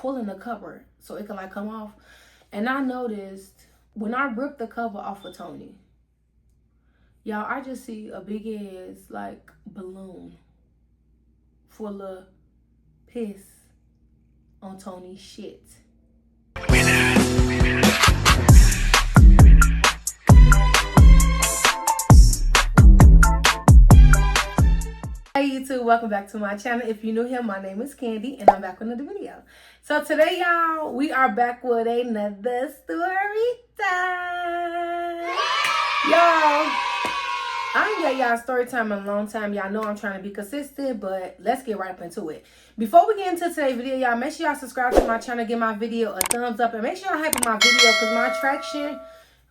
pulling the cover so it can like come off. And I noticed when I ripped the cover off of Tony, y'all, I just see a big ass like balloon full of piss on Tony's shit. Hey YouTube, welcome back to my channel. If you're new here, my name is Candy and I'm back with another video. So today, y'all, we are back with another story time. Y'all, I ain't got y'all story time in a long time. Y'all know I'm trying to be consistent, but let's get right up into it. Before we get into today's video, y'all, make sure y'all subscribe to my channel, give my video a thumbs up, and make sure y'all hype my video because my traction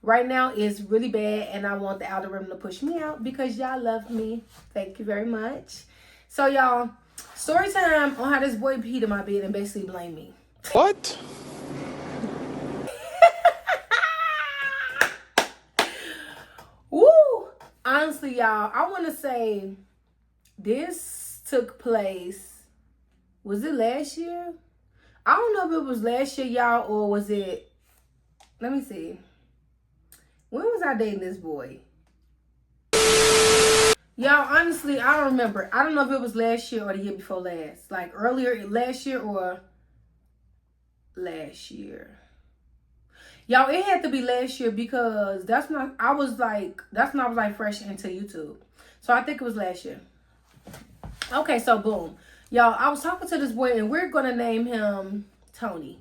right now is really bad and I want the algorithm to push me out because y'all love me. Thank you very much. So y'all, story time on how this boy peed in my bed and basically blamed me. What? Woo! Honestly, y'all, I want to say this took place, was it last year? I don't know if it was last year, y'all, or was it, let me see. When was I dating this boy? Y'all, honestly, I don't remember. I don't know if it was last year or the year before last. Like earlier last year or last year. Y'all, it had to be last year because that's when I was like fresh into YouTube. So I think it was last year. Okay, so boom. Y'all, I was talking to this boy and we're going to name him Tony.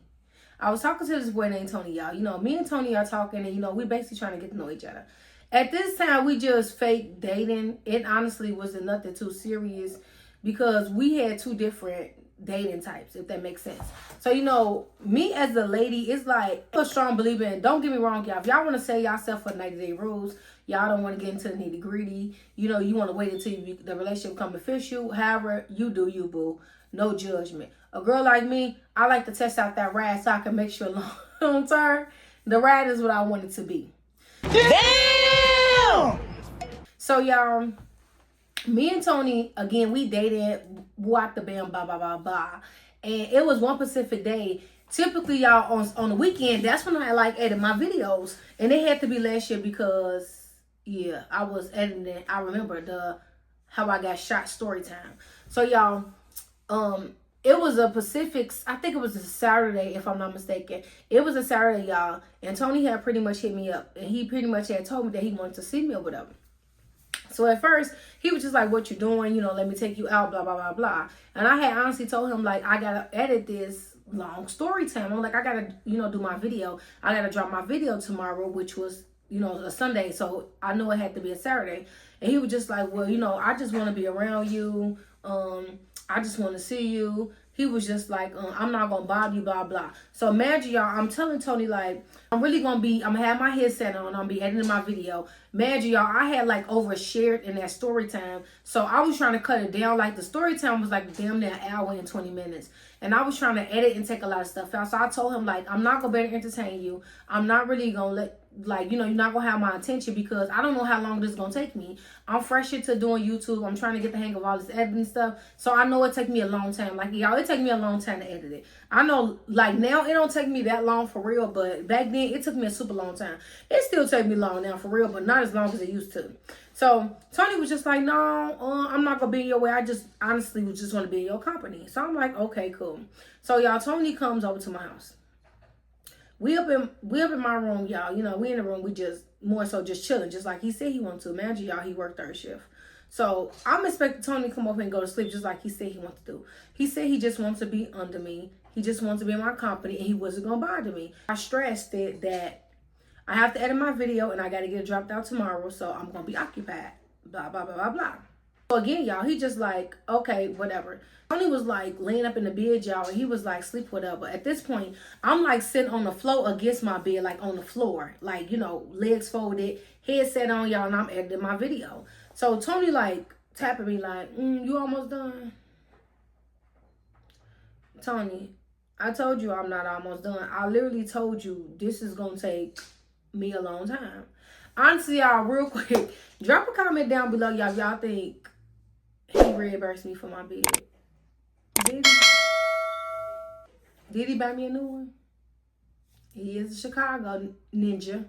I was talking to this boy named Tony, y'all. You know, me and Tony are talking and, you know, we basically trying to get to know each other. At this time, we just fake dating. It honestly wasn't nothing too serious because we had two different dating types, if that makes sense. So, you know, me as a lady, it's like I'm a strong believer in, don't get me wrong, y'all. If y'all want to say yourself for 90-day rules, y'all don't want to get into the nitty gritty. You know, you want to wait until the relationship become official. However, you do you, boo. No judgment. A girl like me, I like to test out that ride so I can make sure long term, the ride is what I want it to be. Damn! So, y'all, me and Tony, again, we dated, what the bam, blah, blah, blah, blah. And it was one Pacific day. Typically, y'all, on the weekend, that's when I, like, edit my videos. And it had to be last year because, yeah, I was editing. I remember how I got shot story time. So, y'all, it was a Pacific, I think it was a Saturday, if I'm not mistaken. It was a Saturday, y'all. And Tony had pretty much hit me up. And he pretty much had told me that he wanted to see me or whatever. So at first, he was just like, what you doing? You know, let me take you out, blah, blah, blah, blah. And I had honestly told him, like, I got to edit this long story time. I'm like, I got to, you know, do my video. I got to drop my video tomorrow, which was, you know, a Sunday. So I knew it had to be a Saturday. And he was just like, well, you know, I just want to be around you. I just want to see you. He was just like, I'm not going to bother you, blah, blah. So imagine, y'all, I'm telling Tony, like, I'm going to have my headset on. I'm going to be editing my video. Imagine, y'all, I had, like, overshared in that story time. So I was trying to cut it down. Like, the story time was, like, damn near an hour and 20 minutes. And I was trying to edit and take a lot of stuff out. So I told him, like, I'm not going to be able to entertain you. I'm not really going to let, like, you know, you're not going to have my attention because I don't know how long this is going to take me. I'm fresh into doing YouTube. I'm trying to get the hang of all this editing stuff. So I know it take me a long time. Like, y'all, it take me a long time to edit it. I know, like, now it don't take me that long for real. But back then, it took me a super long time. It still take me long now for real, but not as long as it used to. So Tony was just like, no, I'm not going to be in your way. I just honestly was just want to be in your company. So I'm like, okay, cool. So, y'all, Tony comes over to my house. We up in my room, y'all. You know, we in the room. We just more so just chilling, just like he said he wanted to. Imagine, y'all, he worked third shift. So I'm expecting Tony to come up and go to sleep just like he said he wanted to do. He said he just wants to be under me. He just wants to be in my company and he wasn't going to bother me. I stressed it that I have to edit my video and I got to get it dropped out tomorrow. So I'm going to be occupied. Blah, blah, blah, blah, blah. So again, y'all, he just like, okay, whatever. Tony was like laying up in the bed, y'all, and he was like, sleep, whatever. At this point, I'm like sitting on the floor against my bed, like on the floor, like, you know, legs folded, headset on, y'all, and I'm editing my video. So Tony like tapping me like, you almost done? Tony, I told you I'm not almost done. I literally told you this is going to take me a long time. Honestly, y'all, real quick, drop a comment down below, y'all, if y'all think he reimbursed me for my bid. Did he? Did he buy me a new one? He is a Chicago ninja.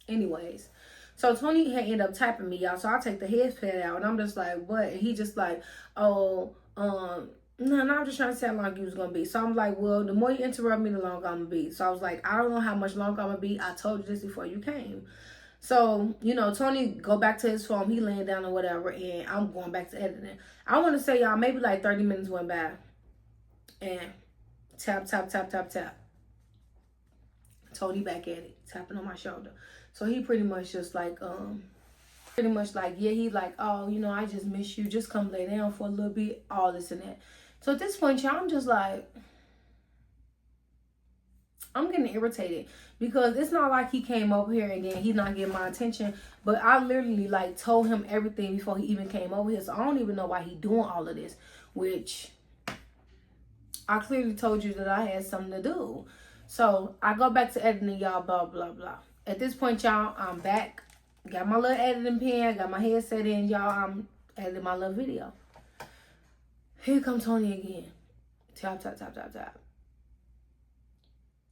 Anyways. So Tony had ended up typing me, y'all. So I take the headset out and I'm just like, what? And he just like, oh, no, I'm just trying to say how long you was gonna be. So I'm like, well, the more you interrupt me, the longer I'm gonna be. So I was like, I don't know how much longer I'm gonna be. I told you this before you came. So, you know, Tony go back to his phone, he laying down or whatever, and I'm going back to editing. I wanna say, y'all, maybe like 30 minutes went by. And tap, tap, tap, tap, tap. Tony back at it, tapping on my shoulder. So he pretty much just like, yeah, he like, oh, you know, I just miss you. Just come lay down for a little bit, all this and that. So at this point, y'all, I'm just like, I'm getting irritated because it's not like he came over here and then he's not getting my attention. But I literally like told him everything before he even came over here. So I don't even know why he doing all of this, which I clearly told you that I had something to do. So I go back to editing, y'all, blah, blah, blah. At this point, y'all, I'm back. Got my little editing pen, got my headset in, y'all. I'm editing my little video. Here comes Tony again. Tap, tap, tap, tap, tap.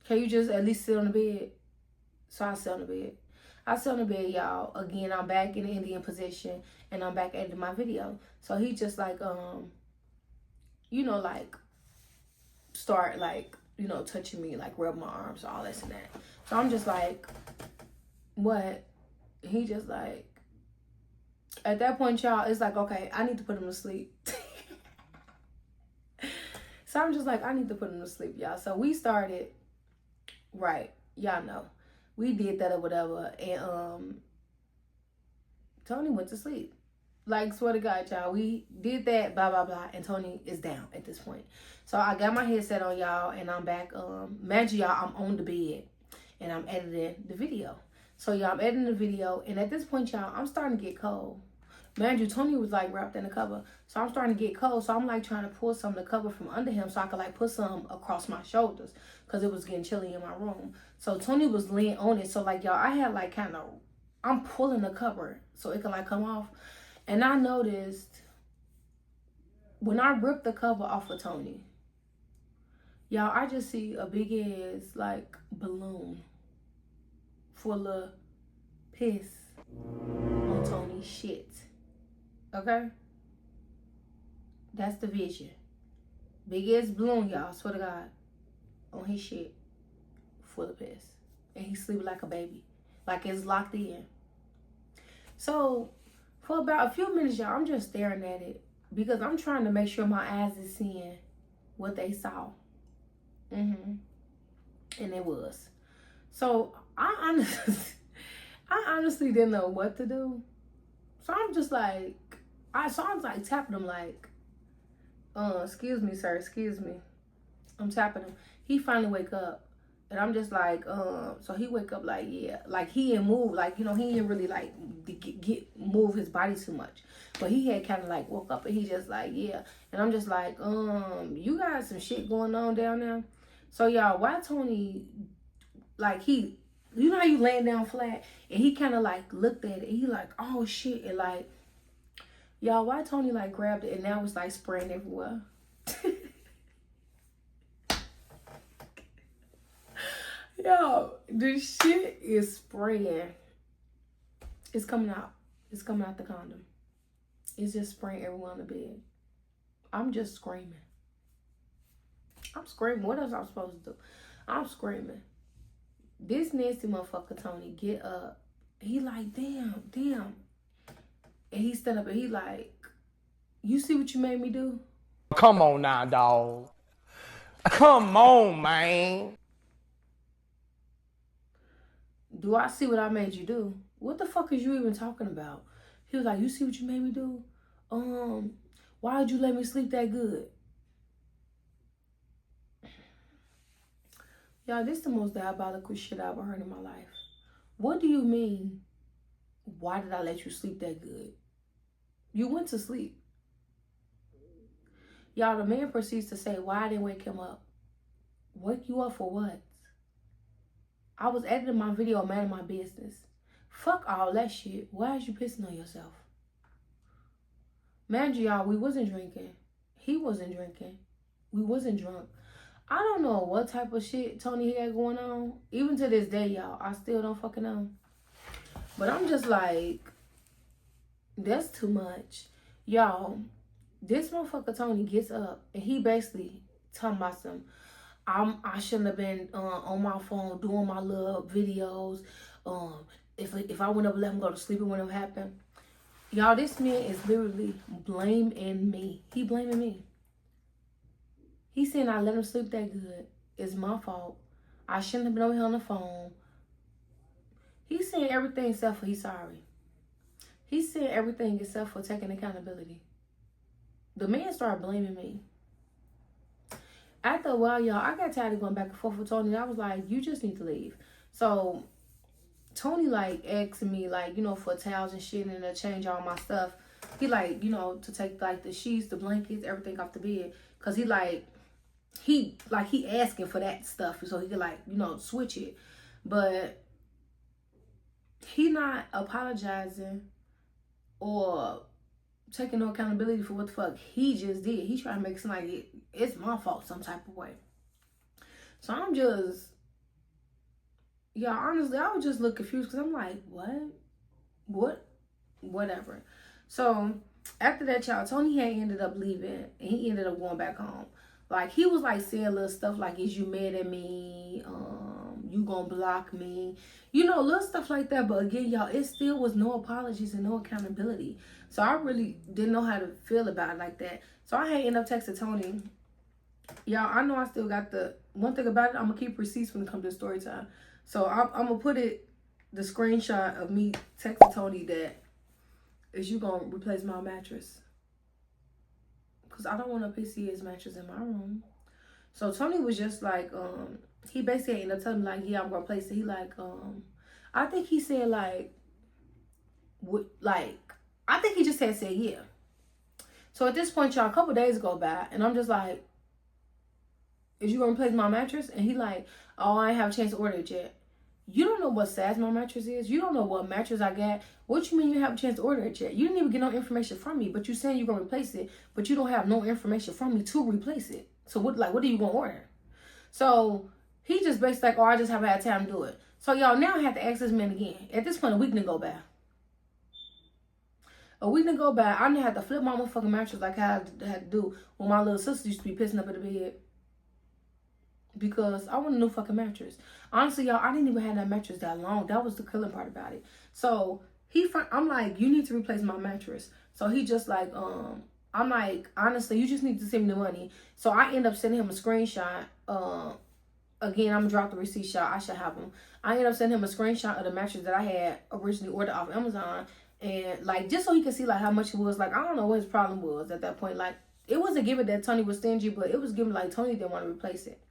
Can you just at least sit on the bed? So I sit on the bed. I sit on the bed, y'all. Again, I'm back in the Indian position and I'm back editing my video. So he just like, you know, like, start like, you know, touching me, like rub my arms, all this and that. So I'm just like, what? He just like, at that point, y'all, it's like, okay, I need to put him to sleep. So I'm just like, I need to put him to sleep, y'all. So we started, right, y'all know. We did that or whatever, and Tony went to sleep. Like, swear to God, y'all, we did that, blah, blah, blah, and Tony is down at this point. So I got my headset on, y'all, and I'm back. Imagine, y'all, I'm on the bed, and I'm editing the video. So, y'all, I'm editing the video, and at this point, y'all, I'm starting to get cold. Mind you, Tony was, like, wrapped in the cover, so I'm starting to get cold, so I'm, like, trying to pull some of the cover from under him so I could, like, put some across my shoulders because it was getting chilly in my room. So, Tony was laying on it, so, like, y'all, I had, like, kind of, I'm pulling the cover so it can, like, come off. And I noticed when I ripped the cover off of Tony, y'all, I just see a big ass, like, balloon full of piss on Tony's shit. Okay? That's the vision. Big ass balloon, y'all, swear to God, on his shit full of piss. And he's sleeping like a baby. Like it's locked in. So, for about a few minutes, y'all, I'm just staring at it because I'm trying to make sure my eyes is seeing what they saw. And it was. So I honestly didn't know what to do. So I'm just like, I was like tapping him like, excuse me, sir, excuse me. I'm tapping him. He finally wake up. And I'm just like, so he wake up like, yeah, like he didn't move, like, you know, he didn't really like move his body too much, but he had kind of like woke up and he just like, yeah. And I'm just like, you got some shit going on down there. So y'all, why Tony, like you know how you laying down flat and he kind of like looked at it and he like, oh shit, and like, y'all, why Tony like grabbed it and now it's like spraying everywhere. Yo, this shit is spraying. It's coming out. It's coming out the condom. It's just spraying everyone on the bed. I'm just screaming. I'm screaming. What else I'm supposed to do? I'm screaming. This nasty motherfucker, Tony, get up. He like, damn. And he stand up and he like, you see what you made me do? Come on now, dog. Come on, man. Do I see what I made you do? What the fuck is you even talking about? He was like, you see what you made me do? Why did you let me sleep that good? Y'all, this is the most diabolical shit I've ever heard in my life. What do you mean, why did I let you sleep that good? You went to sleep. Y'all, the man proceeds to say, why I didn't wake him up? Wake you up for what? I was editing my video, man, of my business. Fuck all that shit. Why is you pissing on yourself? Man, y'all, we wasn't drinking. He wasn't drinking. We wasn't drunk. I don't know what type of shit Tony had going on. Even to this day, y'all, I still don't fucking know. But I'm just like, that's too much. Y'all, this motherfucker Tony gets up and he basically talking about some, I shouldn't have been on my phone doing my little videos. If I went up and let him go to sleep, it wouldn't have happened. Y'all, this man is literally blaming me. He blaming me. He saying I let him sleep that good. It's my fault. I shouldn't have been over here on the phone. He's saying everything except for he's sorry. He's saying everything except for taking accountability. The man started blaming me. After a while, y'all, I got tired of going back and forth with Tony. I was like, you just need to leave. So Tony like asking me like, you know, for towels and shit and to change all my stuff. He like, you know, to take like the sheets, the blankets, everything off the bed. Cause he asking for that stuff so he could like, you know, switch it. But he not apologizing or taking no accountability for what the fuck he just did. He trying to make it seem like it's my fault some type of way. So I'm just, yeah, honestly, I was just look confused because I'm like, what? Whatever. So after that, y'all, Tony had ended up leaving and he ended up going back home. Like, he was like saying little stuff like, is you mad at me? You gonna block me? You know, little stuff like that. But again, y'all, it still was no apologies and no accountability. So I really didn't know how to feel about it like that. So I had ended up texting Tony. Y'all, I know I still got the one thing about it. I'm gonna keep receipts when it comes to story time. So I'm gonna put the screenshot of me texting Tony that, is you gonna replace my mattress? Because I don't want a PCS mattress in my room. So Tony was just like, he basically ended up telling me like, yeah, I'm gonna replace it. He like, I think he said like, I think he just said yeah. So at this point, y'all, a couple days go by, and I'm just like, is you gonna replace my mattress? And he like, oh, I ain't have a chance to order it yet. You don't know what size my mattress is. You don't know what mattress I got. What you mean you have a chance to order it yet? You didn't even get no information from me, but you saying you're gonna replace it, but you don't have no information from me to replace it. So what are you gonna order? So he just basically like, oh, I just haven't had time to do it. So y'all, now I have to ask this man again. At this point, a week didn't go by. A week didn't go by. I didn't have to flip my motherfucking mattress like I had to do when my little sister used to be pissing up in the bed. Because I want a new fucking mattress. Honestly, y'all, I didn't even have that mattress that long. That was the killing part about it. So I'm like, you need to replace my mattress. So he just like, I'm like, honestly, you just need to send me the money. So I end up sending him a screenshot. Again, I'm gonna drop the receipt shot. I should have them. I end up sending him a screenshot of the mattress that I had originally ordered off Amazon. And like, just so he could see like how much it was. Like, I don't know what his problem was at that point. Like, it wasn't given that Tony was stingy, but it was given like Tony didn't want to replace it.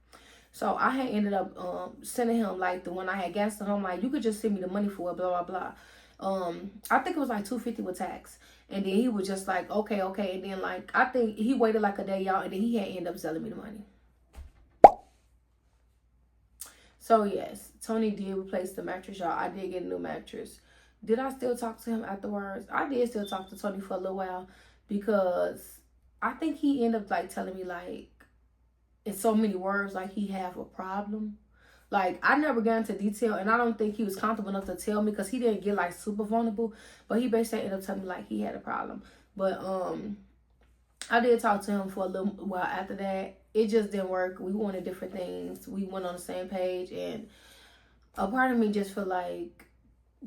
So I had ended up sending him like the one I had gas to him, like, you could just send me the money for it, blah blah blah. I think it was like $250 with tax. And then he was just like, okay. And then like, I think he waited like a day, y'all, and then he had ended up selling me the money. So yes, Tony did replace the mattress, y'all. I did get a new mattress. Did I still talk to him afterwards? I did still talk to Tony for a little while, because I think he ended up like telling me like, in so many words, like he have a problem. Like, I never got into detail, and I don't think he was comfortable enough to tell me, because he didn't get like super vulnerable. But he basically ended up telling me like he had a problem. But I did talk to him for a little while after that. It just didn't work. We wanted different things. We went on the same page, and a part of me just felt like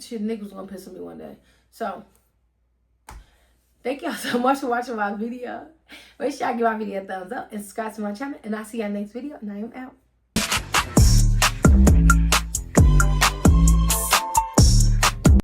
shit, Nick was gonna piss on me one day. So thank y'all so much for watching my video. Make sure y'all give my video a thumbs up and subscribe to my channel. And I'll see y'all next video. And I am out.